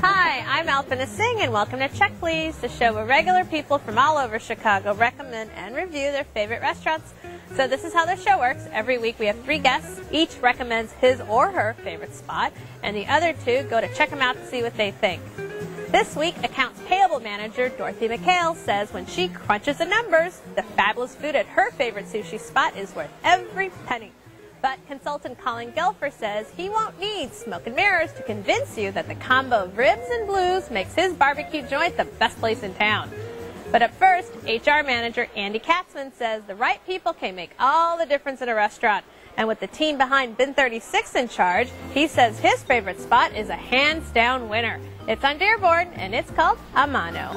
Hi, I'm Alpina Singh, and welcome to Check Please, the show where regular people from all over Chicago recommend and review their favorite restaurants. So this is how the show works. Every week we have 3 guests. Each recommends his or her favorite spot, and the other 2 go to check them out to see what they think. This week, Accounts Payable Manager Dorothy McHale says when she crunches the numbers, the fabulous food at her favorite sushi spot is worth every penny. But consultant Colin Gelfer says he won't need smoke and mirrors to convince you that the combo of ribs and blues makes his barbecue joint the best place in town. But at first, HR Manager Andy Katzman says the right people can make all the difference in a restaurant. And with the team behind Bin 36 in charge, he says his favorite spot is a hands-down winner. It's on Dearborn, and it's called Amano.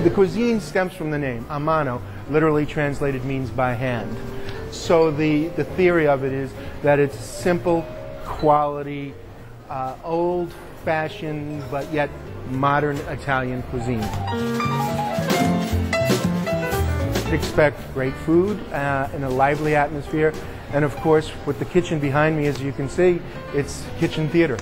The cuisine stems from the name. Amano, literally translated, means by hand. So the theory of it is that it's simple, quality, old-fashioned, but yet modern Italian cuisine. Expect great food in a lively atmosphere, and of course with the kitchen behind me, as you can see, it's kitchen theater.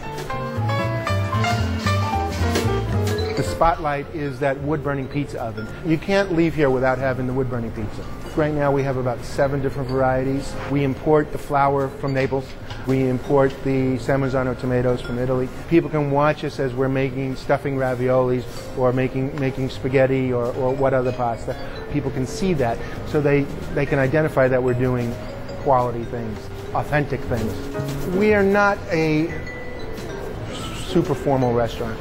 The spotlight is that wood-burning pizza oven. You can't leave here without having the wood-burning pizza. Right now we have about 7 different varieties. We import the flour from Naples. We import the San Marzano tomatoes from Italy. People can watch us as we're making stuffing raviolis or making spaghetti or what other pasta. People can see that, so they can identify that we're doing quality things, authentic things. We are not a super formal restaurant.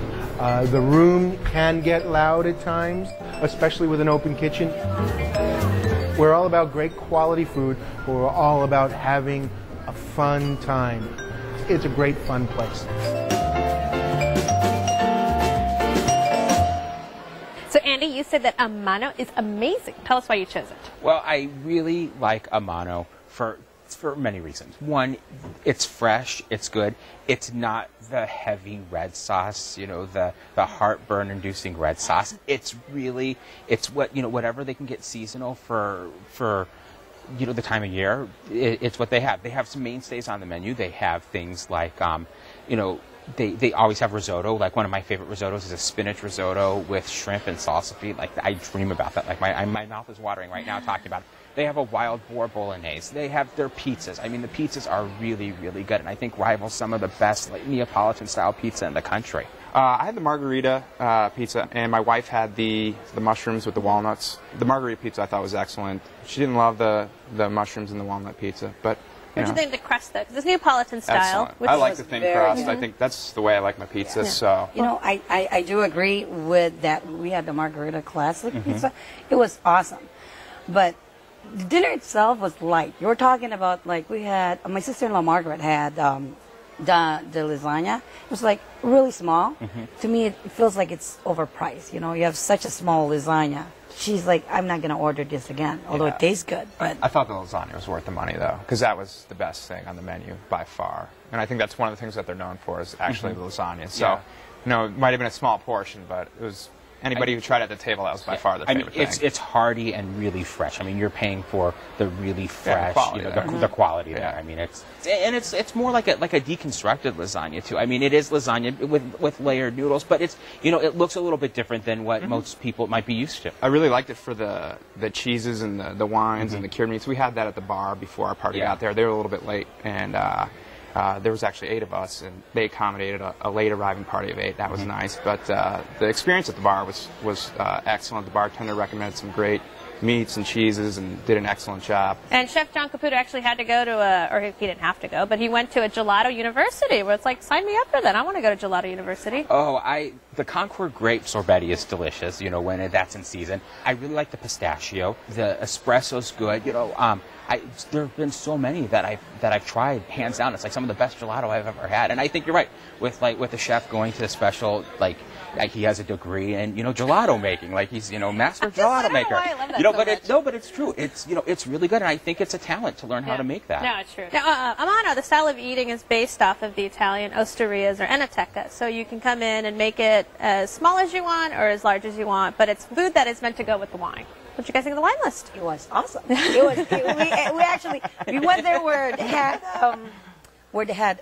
The room can get loud at times, especially with an open kitchen. We're all about great quality food. We're all about having a fun time. It's a great fun place. So Andy, you said that Amano is amazing. Tell us why you chose it. Well, I really like Amano for many reasons. One, it's fresh, it's good. It's not the heavy red sauce, you know, the heartburn-inducing red sauce. It's really, it's what, you know, whatever they can get seasonal for you know, the time of year, it's what they have. They have some mainstays on the menu. They have things like, you know, they always have risotto. Like one of my favorite risottos is a spinach risotto with shrimp and salsa feed. Like I dream about that. Like my mouth is watering right now talking about it. They have a wild boar bolognese. They have their pizzas. I mean, the pizzas are really, really good, and I think rival some of the best like Neapolitan-style pizza in the country. I had the margarita pizza, and my wife had the mushrooms with the walnuts. The margarita pizza I thought was excellent. She didn't love the mushrooms and the walnut pizza, but what do you think of the crust, though? Because it's Neapolitan style. Excellent. I like the thin crust. I think that's the way I like my pizza. Yeah. So you know, I do agree with that. We had the margarita classic pizza. It was awesome, but the dinner itself was light. You were talking about, like, we had, my sister-in-law Margaret had the lasagna. It was like really small. To me, it feels like it's overpriced. You know, you have such a small lasagna. She's like, I'm not going to order this again, although it tastes good. But I thought the lasagna was worth the money, though, because that was the best thing on the menu by far. And I think that's one of the things that they're known for is actually the lasagna. So, you know, it might have been a small portion, but it was... Anybody who tried it at the table, that was by far the favorite thing. It's hearty and really fresh. I mean, you're paying for the really fresh, quality, you know, the quality there. I mean, it's more like a deconstructed lasagna too. I mean, it is lasagna with layered noodles, but it's, you know, it looks a little bit different than what most people might be used to. I really liked it for the cheeses and the wines and the cured meats. We had that at the bar before our party got there. They were a little bit late, and there was actually 8 of us, and they accommodated a late arriving party of 8. That was nice. But the experience at the bar was excellent. The bartender recommended some great meats and cheeses and did an excellent job. And Chef John Caputo actually had to go to or he didn't have to go, but he went to a gelato university where it's like, sign me up for that. I want to go to gelato university. Oh, the Concord grape sorbetti is delicious, you know, when that's in season. I really like the pistachio. The espresso's good, you know. There have been so many that I've tried, hands down. It's like some of the best gelato I've ever had. And I think you're right with the chef going to the special, like he has a degree in, you know, gelato making, like he's, you know, master gelato maker. I love that you know, so but it's true. It's, you know, it's really good, and I think it's a talent to learn how to make that. No, it's true. Now, Amano, the style of eating is based off of the Italian osterias or enoteca, so you can come in and make it it as small as you want or as large as you want, but it's food that is meant to go with the wine. What did you guys think of the wine list? It was awesome. We went there where they had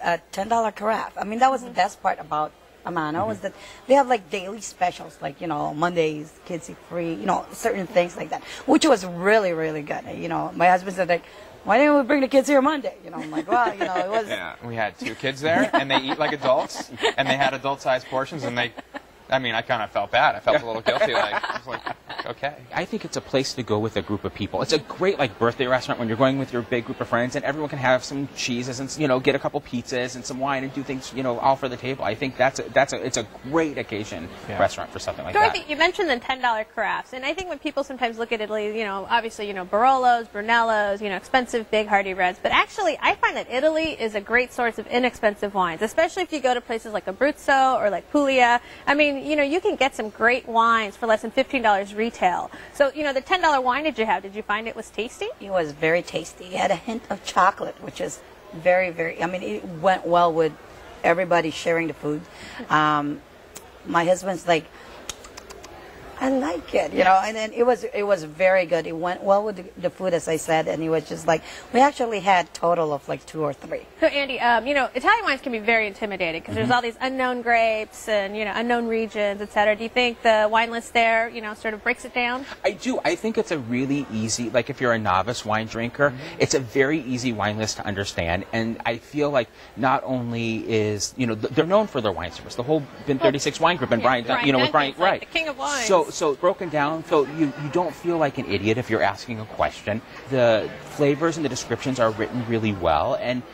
a $10 carafe. I mean, that was the best part about Amano, was that they have like daily specials, like, you know, Mondays, kids eat free, you know, certain things like that, which was really, really good. You know, my husband said, like, why didn't we bring the kids here Monday? You know, I'm like, well, you know, it was... Yeah, we had 2 kids there, and they eat like adults, and they had adult-sized portions, and I mean, I kind of felt bad. I felt a little guilty. I was like, okay. I think it's a place to go with a group of people. It's a great birthday restaurant when you're going with your big group of friends, and everyone can have some cheeses and, you know, get a couple pizzas and some wine and do things, you know, all for the table. I think it's a great occasion restaurant for something like Dorothy, that. you mentioned the $10 carafes, and I think when people sometimes look at Italy, you know, obviously, you know, Barolos, Brunellos, you know, expensive, big, hearty reds, but actually, I find that Italy is a great source of inexpensive wines, especially if you go to places like Abruzzo or like Puglia. I mean, you know, you can get some great wines for less than $15 retail. So, you know, the $10 wine did you find it was tasty? It was very tasty. It had a hint of chocolate, which is very, very, I mean, it went well with everybody sharing the food. My husband's like, I like it, you know, and then it was very good. It went well with the food, as I said, and it was just like, we actually had total of like 2 or 3. So Andy, you know, Italian wines can be very intimidating because there's all these unknown grapes and, you know, unknown regions, etc. Do you think the wine list there, you know, sort of breaks it down? I do. I think it's a really easy, like if you're a novice wine drinker, it's a very easy wine list to understand. And I feel like not only is, you know, they're known for their wine service. The whole Bin 36 wine group and Brian, you know, with Brian, right? The king of wines. So broken down, so you don't feel like an idiot if you're asking a question. The flavors and the descriptions are written really well, and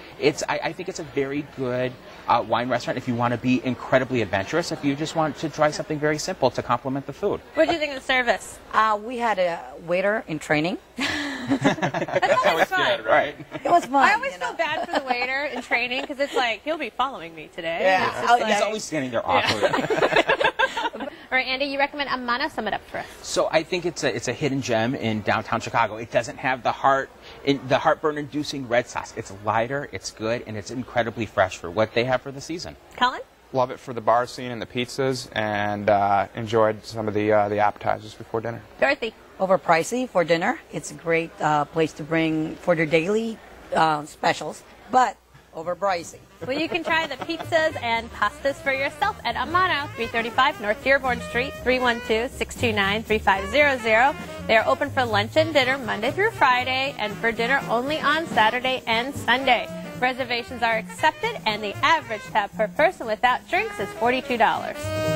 I think it's a very good wine restaurant if you want to be incredibly adventurous, if you just want to try something very simple to complement the food. What do you think of the service? We had a waiter in training. That's always fun. Good, right? It was fun. I always feel bad for the waiter in training because it's like, he'll be following me today. Yeah. It's just He's always standing there awkward. All right, Andy, you recommend Amano. Sum it up for us. So I think it's a hidden gem in downtown Chicago. It doesn't have the heartburn-inducing red sauce. It's lighter, it's good, and it's incredibly fresh for what they have for the season. Colin? Love it for the bar scene and the pizzas, and enjoyed some of the appetizers before dinner. Dorothy? Over pricey for dinner. It's a great place to bring for their daily specials, but over pricey. Well, you can try the pizzas and pastas for yourself at Amano, 335 North Dearborn Street, 312-629-3500. They are open for lunch and dinner Monday through Friday, and for dinner only on Saturday and Sunday. Reservations are accepted, and the average tab per person without drinks is $42.